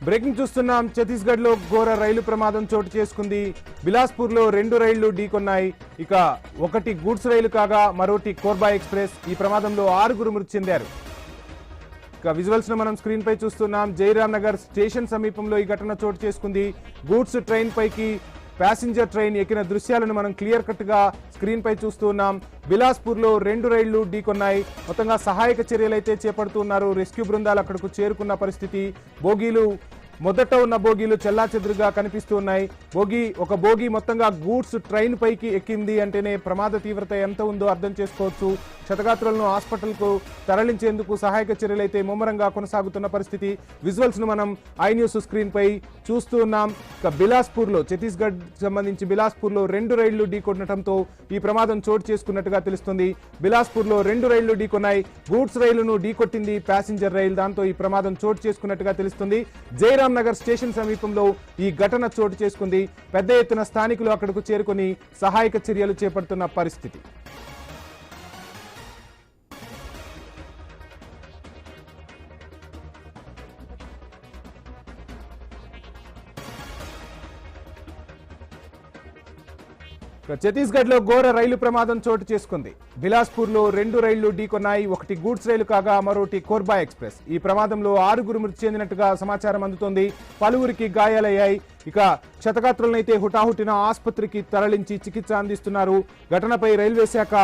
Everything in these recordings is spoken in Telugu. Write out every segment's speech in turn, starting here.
బ్రేకింగ్ చూస్తున్నాం. ఛత్తీస్గఢ్ లో ఘోర రైలు ప్రమాదం చోటు చేసుకుంది. బిలాస్పూర్ లో 2 రైళ్లు ఢీకొన్నాయి. ఇక ఒకటి గూడ్స్ రైలు కాగా మరోటి కోర్బా ఎక్స్ప్రెస్. ఈ ప్రమాదంలో 6 మృతి చెందారు. ఇక విజువల్స్ ను మనం స్క్రీన్ పై చూస్తున్నాం. జైరాం నగర్ స్టేషన్ సమీపంలో ఈ ఘటన చోటు చేసుకుంది. గూడ్స్ ట్రైన్ పైకి ప్యాసింజర్ ట్రైన్ ఎక్కిన దృశ్యాలను మనం క్లియర్ కట్ గా స్క్రీన్ పై చూస్తున్నాం. బిలాస్పూర్ లో 2 రైళ్లు ఢీకొన్నాయి. మొత్తంగా సహాయక చర్యలు అయితే చేపడుతున్నారు. రెస్క్యూ బృందాలు అక్కడకు చేరుకున్న పరిస్థితి. బోగీలు మొదట ఉన్న బోగీలు చెల్లాచెదురుగా కనిపిస్తూ ఉన్నాయి. ఒక బోగి మొత్తంగా గూడ్స్ ట్రైన్ పైకి ఎక్కింది అంటేనే ప్రమాద తీవ్రత ఎంత ఉందో అర్థం చేసుకోవచ్చు. క్షతగాత్రులను హాస్పిటల్కు తరలించేందుకు సహాయక చర్యలు అయితే ముమ్మరంగా కొనసాగుతున్న పరిస్థితి. విజువల్స్ ను మనం ఐ న్యూస్ స్క్రీన్ పై చూస్తూ ఉన్నాం. ఇక బిలాస్పూర్ లో ఛత్తీస్గఢ్ సంబంధించి బిలాస్పూర్ లో 2 రైళ్లు ఢీకొనడంతో ఈ ప్రమాదం చోటు చేసుకున్నట్టుగా తెలుస్తుంది. బిలాస్పూర్ లో 2 రైళ్లు ఢీకొన్నాయి. గూడ్స్ రైలును ఢీకొట్టింది ప్యాసింజర్ రైలు. దాంతో ఈ ప్రమాదం చోటు చేసుకున్నట్టుగా తెలుస్తుంది. జైరాం నగర్ స్టేషన్ సమీపంలో ఈ ఘటన చోటు చేసుకుంది. పెద్ద ఎత్తున స్థానికులు అక్కడకు చేరుకుని సహాయక చర్యలు చేపడుతున్న పరిస్థితి. ఛత్తీస్గఢ్ లో ఘోర రైలు ప్రమాదం చోటు చేసుకుంది. బిలాస్పూర్ లో 2 రైళ్లు ఢీకొన్నాయి. ఒకటి గూడ్స్ రైలు కాగా మరోటి కోర్బా ఎక్స్ప్రెస్. ఈ ప్రమాదంలో 6 మృతి చెందినట్టుగా సమాచారం అందుతోంది. పలువురికి గాయాలయ్యాయి. ఇక క్షతగాత్రులనైతే హుటాహుటిన ఆసుపత్రికి తరలించి చికిత్స అందిస్తున్నారు. ఘటనపై రైల్వే శాఖ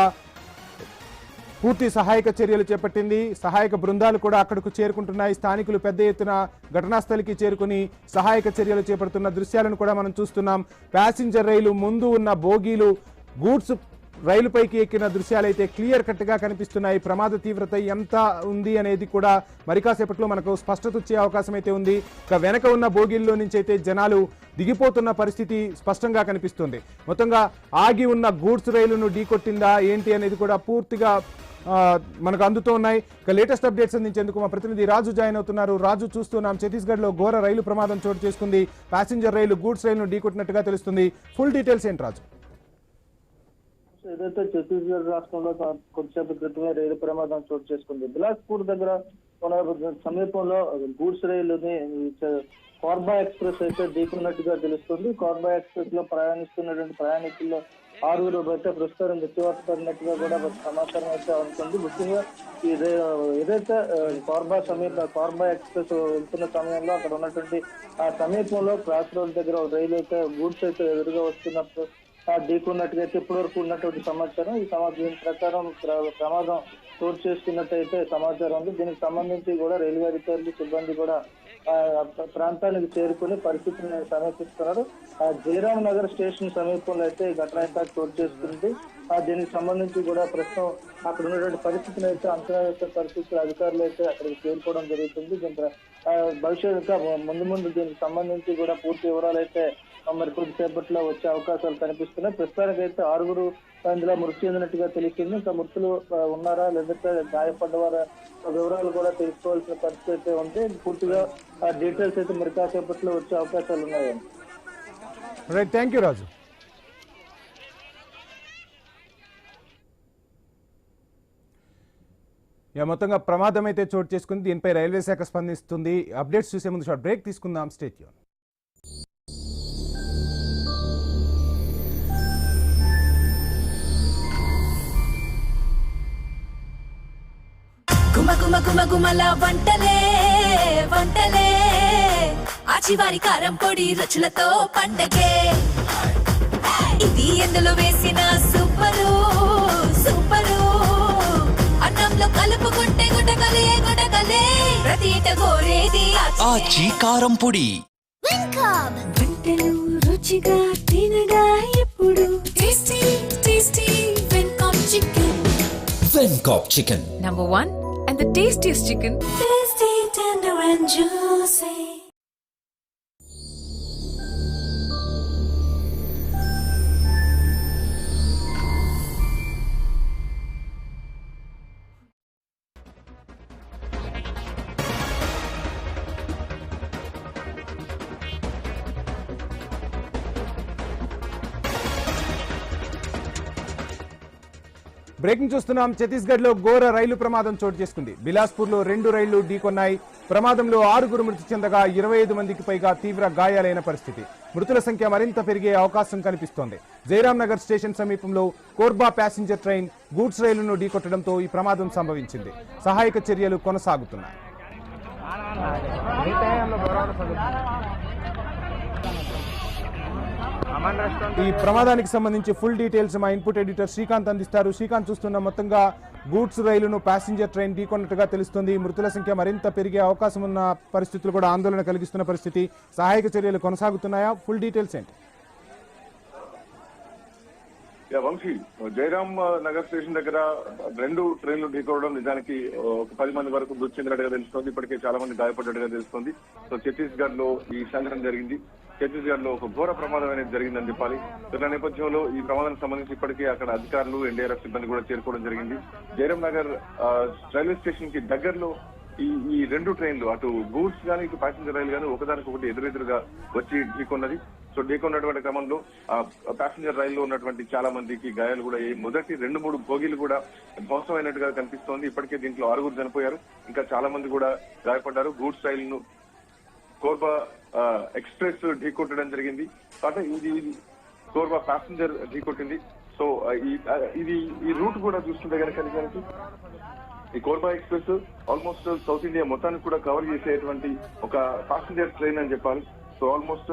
పూర్తి సహాయక చర్యలు చేపట్టింది. సహాయక బృందాలు కూడా అక్కడకు చేరుకుంటున్నాయి. స్థానికులు పెద్ద ఎత్తున ఘటనాస్థలికి చేరుకుని సహాయక చర్యలు చేపడుతున్న దృశ్యాలను కూడా మనం చూస్తున్నాం. ప్యాసింజర్ రైలు ముందు ఉన్న బోగీలు గూడ్స్ రైలుపైకి ఎక్కిన దృశ్యాలైతే క్లియర్ కట్ గా కనిపిస్తున్నాయి. ప్రమాద తీవ్రత ఎంత ఉంది అనేది కూడా మరికాసేపట్లో మనకు స్పష్టత వచ్చే అవకాశం అయితే ఉంది. ఇక వెనక ఉన్న బోగీల్లో నుంచి అయితే జనాలు దిగిపోతున్న పరిస్థితి స్పష్టంగా కనిపిస్తుంది. మొత్తంగా ఆగి ఉన్న గూడ్స్ రైలును ఢీకొట్టిందా ఏంటి అనేది కూడా పూర్తిగా మనకు అందుతూ ఉన్నాయి. ఇక లేటెస్ట్ అప్డేట్స్ అందించేందుకు మా ప్రతినిధి రాజు జాయిన్ అవుతున్నారు. రాజు, చూస్తున్నాం ఛత్తీస్గఢ్ లో ఘోర రైలు ప్రమాదం చోటు చేసుకుంది. ప్యాసింజర్ రైలు గూడ్స్ రైలును ఢీకొట్టినట్టుగా తెలుస్తుంది. ఫుల్ డీటెయిల్స్ ఏంటి రాజు? ఏదైతే ఛత్తీస్గఢ్ రాష్ట్రంలో కొద్దిసేపు క్రితమే రైలు ప్రమాదం చోటు చేసుకుంది. బిలాస్పూర్ దగ్గర సమీపంలో గూడ్స్ రైలుని కోర్బా ఎక్స్ప్రెస్ అయితే ఢీకున్నట్టుగా తెలుస్తుంది. కోర్బా ఎక్స్ప్రెస్ లో ప్రయాణిస్తున్నటువంటి ప్రయాణికుల్లో 6 అయితే ప్రస్తుతం మృత్యువాత పడినట్టుగా కూడా సమాచారం అయితే ఉంటుంది. ముఖ్యంగా ఏదైతే కోర్బా ఎక్స్ప్రెస్ వెళ్తున్న సమయంలో అక్కడ ఉన్నటువంటి ఆ సమీపంలో క్రాస్ రోడ్ దగ్గర రైలు అయితే గూడ్స్ అయితే ఎదురుగా వస్తున్నప్పుడు ఢీకున్నట్టుగా అయితే ఇప్పటి వరకు ఉన్నటువంటి సమాచారం. దీని ప్రకారం ప్రమాదం చోటు చేసుకున్నట్టయితే సమాచారం ఉంది. దీనికి సంబంధించి కూడా రైల్వే అధికారులు సిబ్బంది కూడా ప్రాంతానికి చేరుకుని పరిస్థితిని సమీక్షిస్తున్నారు. జైరాం నగర్ స్టేషన్ సమీపంలో అయితే ఈ ఘటన అయితే చోటు చేసుకుంది. దీనికి సంబంధించి కూడా ప్రస్తుతం అక్కడ ఉన్నటువంటి పరిస్థితిని అయితే అంచనా వేసే పరిస్థితులు అధికారులు అయితే అక్కడికి చేరుకోవడం జరుగుతుంది. దీంట్లో భవిష్యత్తు ముందు దీనికి సంబంధించి కూడా పూర్తి వివరాలు అయితే మరి కొద్దిసేపట్లో వచ్చే అవకాశాలు కనిపిస్తున్నాయి. ప్రస్తుతానికి అయితే 6 అందులో మృతి చెందినట్టుగా తెలిసింది. ఇంకా మృతులు ఉన్నారా లేదంటే గాయపడ్డవారా వివరాలు కూడా తెలుసుకోవాల్సిన పరిస్థితి అయితే ఉంది. పూర్తిగా డీటెయిల్స్ అయితే మరి కాసేపట్లో వచ్చే అవకాశాలు ఉన్నాయి. రైట్, థ్యాంక్ యూ రాజు. మొత్తంగా ప్రమాదం అయితే చోటు చేసుకుంది. దీనిపై రైల్వే శాఖ స్పందిస్తుంది. అప్డేట్స్ చూసే ముందు షార్ట్ బ్రేక్ తీసుకుందాం. Stay tune. గుమగుమల వంటలే వంటలే ఆచివారి కారం పొడి రుచులతో పండగే. ఇది ఎందులో వేసిన సూపరు సూపరు. అన్నంలో కలుపుకుంటే గుటకలే గుటకలే. ప్రతి ఇంట కోరేది ఆచి కారం పొడి. వంటలు రుచిగా తినగా ఎప్పుడు tasty tasty Venkob chicken. Venkob chicken Number 1 and the tastiest chicken. Tasty, tender and juicy. Breaking చూస్తున్నాం. ఛత్తీస్గఢ్ లో ఘోర రైలు ప్రమాదం చోటు చేసుకుంది. బిలాస్పూర్ లో 2 రైళ్లు ఢీకొన్నాయి. ప్రమాదంలో 6 మృతి చెందగా 25 మందికి పైగా తీవ్ర గాయాలైన పరిస్థితి. మృతుల సంఖ్య మరింత పెరిగే అవకాశం కనిపిస్తోంది. జయరాం నగర్ స్టేషన్ సమీపంలో కోర్బా ప్యాసింజర్ ట్రైన్ గూడ్స్ రైలును ఢీకొట్టడంతో ఈ ప్రమాదం సంభవించింది. సహాయక చర్యలు కొనసాగుతున్నాయి. ఈ ప్రమాదానికి సంబంధించి ఫుల్ డీటెయిల్స్ మా ఇన్పుట్ ఎడిటర్ శ్రీకాంత్ అందిస్తారు. శ్రీకాంత్, చూస్తున్న మొత్తంగా గూడ్స్ రైలును ప్యాసింజర్ ట్రైన్ ఢీకొన్నట్టుగా తెలుస్తుంది. మృతుల సంఖ్య మరింత పెరిగే అవకాశం ఉన్న పరిస్థితులు కూడా ఆందోళన కలిగిస్తున్న పరిస్థితి. సహాయక చర్యలు కొనసాగుతున్నాయా? ఫుల్ డీటెయిల్స్ ఏంటి? వంశీ, జయరాం నగర్ స్టేషన్ దగ్గర 2 ట్రైన్లు ఢీకోవడం నిజానికి ఒక 10 మంది వరకు మృతి చెందినట్టుగా తెలుస్తోంది. ఇప్పటికే చాలా మంది గాయపడ్డట్టుగా తెలుస్తోంది. సో ఛత్తీస్గఢ్ లో ఈ సంఘటన జరిగింది. ఛత్తీస్గఢ్ లో ఒక ఘోర ప్రమాదం అనేది జరిగిందని చెప్పాలి. ఈ నేపథ్యంలో ఈ ప్రమాదానికి సంబంధించి ఇప్పటికే అక్కడ అధికారులు, ఎన్డీఆర్ఎఫ్ సిబ్బంది కూడా చేరుకోవడం జరిగింది. జయరాం నగర్ రైల్వే స్టేషన్ కి దగ్గరలో ఈ 2 ట్రైన్లు, అటు గూడ్స్ గానీ ఇటు ప్యాసింజర్ రైలు గానీ ఒకదానికొకటి ఎదురెదురుగా వచ్చి ఢీకొన్నది. సో ఢీకొన్నటువంటి క్రమంలో ప్యాసింజర్ రైల్లో ఉన్నటువంటి చాలా మందికి గాయాలు కూడా మొదటి 2-3 బోగీలు కూడా ధ్వంసం అయినట్టుగా కనిపిస్తోంది. ఇప్పటికే దీంట్లో 6 చనిపోయారు, ఇంకా చాలా మంది కూడా గాయపడ్డారు. గూడ్స్ రైలును కోర్బా ఎక్స్ప్రెస్ ఢీకొట్టడం జరిగింది. అంటే ఇది కోర్బా ప్యాసింజర్ ఢీకొట్టింది. సో ఈ రూట్ కూడా చూస్తుంటే కనుక నిజానికి ఈ Korba express almost south India మొత్తానికి కూడా కవర్ చేసేటువంటి ఒక ప్యాసింజర్ ట్రైన్ అని చెప్పాలి. సో ఆల్మోస్ట్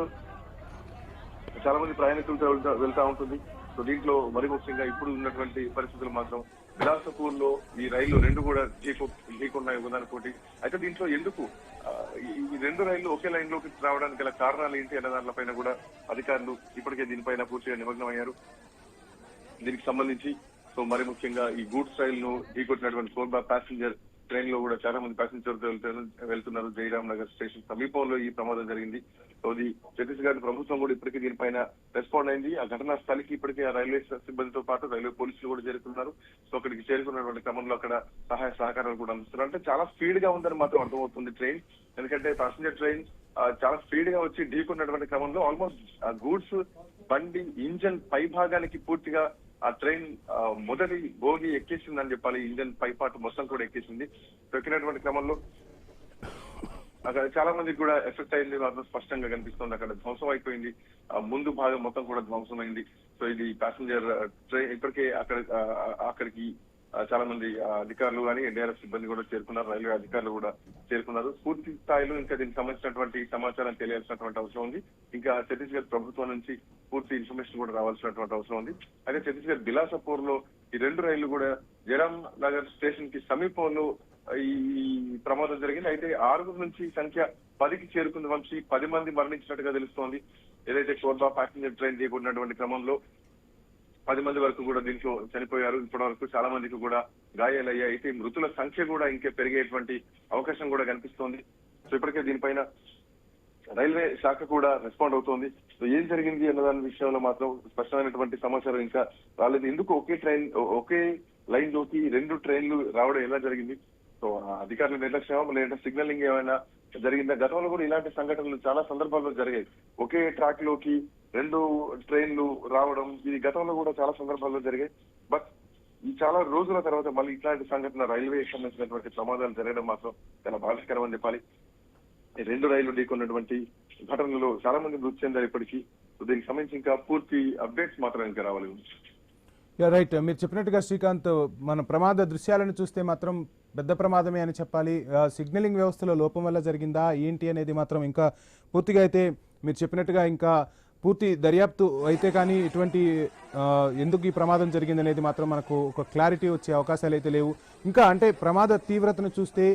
చాలా మంది ప్రయాణికులతో వెళ్తా ఉంటుంది. సో దీంట్లో మరి ముఖ్యంగా ఇప్పుడు ఉన్నటువంటి పరిస్థితులు మాత్రం బిలాసపూర్ లో ఈ రైళ్లు 2 కూడా ఢీకొన్నాయి ఒకదానికోటి. అయితే దీంట్లో ఎందుకు ఈ 2 రైళ్లు ఒకే లైన్ లోకి రావడానికి గల కారణాలు ఏంటి అనే దానిపైన కూడా అధికారులు ఇప్పటికే దీనిపైన పూర్తిగా నిమగ్నమయ్యారు. దీనికి సంబంధించి సో మరి ముఖ్యంగా ఈ గూడ్స్ రైలును ఢీకొట్టినటువంటి కోర్బా ప్యాసింజర్ ట్రైన్ లో కూడా చాలా మంది ప్యాసింజర్ వెళ్తున్నారు. జయరాం నగర్ స్టేషన్ సమీపంలో ఈ ప్రమాదం జరిగింది. సో ఛత్తీస్గఢ్ ప్రభుత్వం కూడా ఇప్పటికే దీనిపైన రెస్పాండ్ అయింది. ఆ ఘటనా స్థలికి ఇప్పటికే ఆ రైల్వే సిబ్బందితో పాటు రైల్వే పోలీసులు కూడా చేరుకున్నారు. సో అక్కడికి చేరుకున్నటువంటి క్రమంలో అక్కడ సహాయ సహకారాలు కూడా అందిస్తున్నారు. అంటే చాలా స్పీడ్ గా ఉందని మాత్రం అర్థమవుతుంది ట్రైన్. ఎందుకంటే ప్యాసింజర్ ట్రైన్ చాలా స్పీడ్ గా వచ్చి ఢీకొన్నటువంటి క్రమంలో ఆల్మోస్ట్ గూడ్స్ బండి ఇంజన్ పై భాగానికి పూర్తిగా ఆ ట్రైన్ మొదటి బోగి ఎక్కేసిందని చెప్పాలి. ఇంజన్ పై పార్ట్ మొత్తం కూడా ఎక్కేసింది. ఎక్కినటువంటి క్రమంలో అక్కడ చాలా మందికి కూడా ఎఫెక్ట్ అయింది మాత్రం స్పష్టంగా కనిపిస్తుంది. అక్కడ ధ్వంసం అయిపోయింది. ముందు భాగం మొత్తం కూడా ధ్వంసం అయింది. సో ఇది ప్యాసింజర్ ట్రైన్. ఇప్పటికే అక్కడికి చాలా మంది అధికారులు కానీ ఎన్డీఆర్ఎఫ్ సిబ్బంది కూడా చేరుకున్నారు. రైల్వే అధికారులు కూడా చేరుకున్నారు. పూర్తి స్థాయిలో ఇంకా దీనికి సంబంధించినటువంటి సమాచారం తెలియాల్సినటువంటి అవసరం ఉంది. ఇంకా ఛత్తీస్గఢ్ ప్రభుత్వం నుంచి పూర్తి ఇన్ఫర్మేషన్ కూడా రావాల్సినటువంటి అవసరం ఉంది. అయితే ఛత్తీస్గఢ్ బిలాసపూర్ లో ఈ 2 రైళ్లు కూడా జయరాం నగర్ స్టేషన్ కి సమీపంలో ఈ ప్రమాదం జరిగింది. అయితే 6 నుంచి సంఖ్య 10కి చేరుకుంది. వంశీ 10 మంది మరణించినట్టుగా తెలుస్తోంది. ఏదైతే కోర్బా ప్యాసింజర్ ట్రైన్ ఢీకొన్నటువంటి క్రమంలో 10 మంది వరకు కూడా దీంట్లో చనిపోయారు. ఇప్పటి వరకు చాలా మందికి కూడా గాయాలయ్యాయి. అయితే మృతుల సంఖ్య కూడా ఇంకా పెరిగేటువంటి అవకాశం కూడా కనిపిస్తోంది. సో ఇప్పటికే దీనిపైన రైల్వే శాఖ కూడా రెస్పాండ్ అవుతోంది. సో ఏం జరిగింది అన్న దాని విషయంలో మాత్రం స్పష్టమైనటువంటి సమాచారం ఇంకా రాలేదు. ఎందుకు ఒకే లైన్ లోకి 2 ట్రైన్లు రావడం ఎలా జరిగింది? సో అధికారుల నిర్లక్ష్యం లేదా సిగ్నలింగ్ ఏమైనా జరిగిందా? గతంలో కూడా ఇలాంటి సంఘటనలు చాలా సందర్భాల్లో జరిగాయి. ఒకే ట్రాక్ లోకి 2 ట్రైన్లు రావడం ఇది గతంలో కూడా చాలా సందర్భాల్లో జరిగాయి. బట్ ఈ చాలా రోజుల తర్వాత మళ్ళీ ఇట్లాంటి సంఘటన రైల్వేకి సంబంధించినటువంటి ప్రమాదాలు జరగడం మాత్రం చాలా బాధాకరం అని చెప్పాలి. 2 రైళ్లు ఢీకొన్నటువంటి ఘటనలో చాలా మంది మృతి చెందారు ఇప్పటికీ. దీనికి సంబంధించి ఇంకా పూర్తి అప్డేట్స్ మాత్రం ఇంకా రావాలి. రైట్, మీరు చెప్పినట్టుగా శ్రీకాంత్, మన ప్రమాద దృశ్యాలను చూస్తే మాత్రం పెద్ద ప్రమాదమే అని చెప్పాలి. సిగ్నలింగ్ వ్యవస్థలో లోపం వల్ల జరిగిందా ఏంటి అనేది మాత్రం ఇంకా పూర్తిగా అయితే మీరు చెప్పినట్టుగా ఇంకా పూర్తి దర్యాప్తు అయితే కానీ ఇటువంటి ఎందుకు ఈ ప్రమాదం జరిగింది అనేది మాత్రం మనకు ఒక క్లారిటీ వచ్చే అవకాశాలు అయితే లేవు. ఇంకా అంటే ప్రమాద తీవ్రతను చూస్తే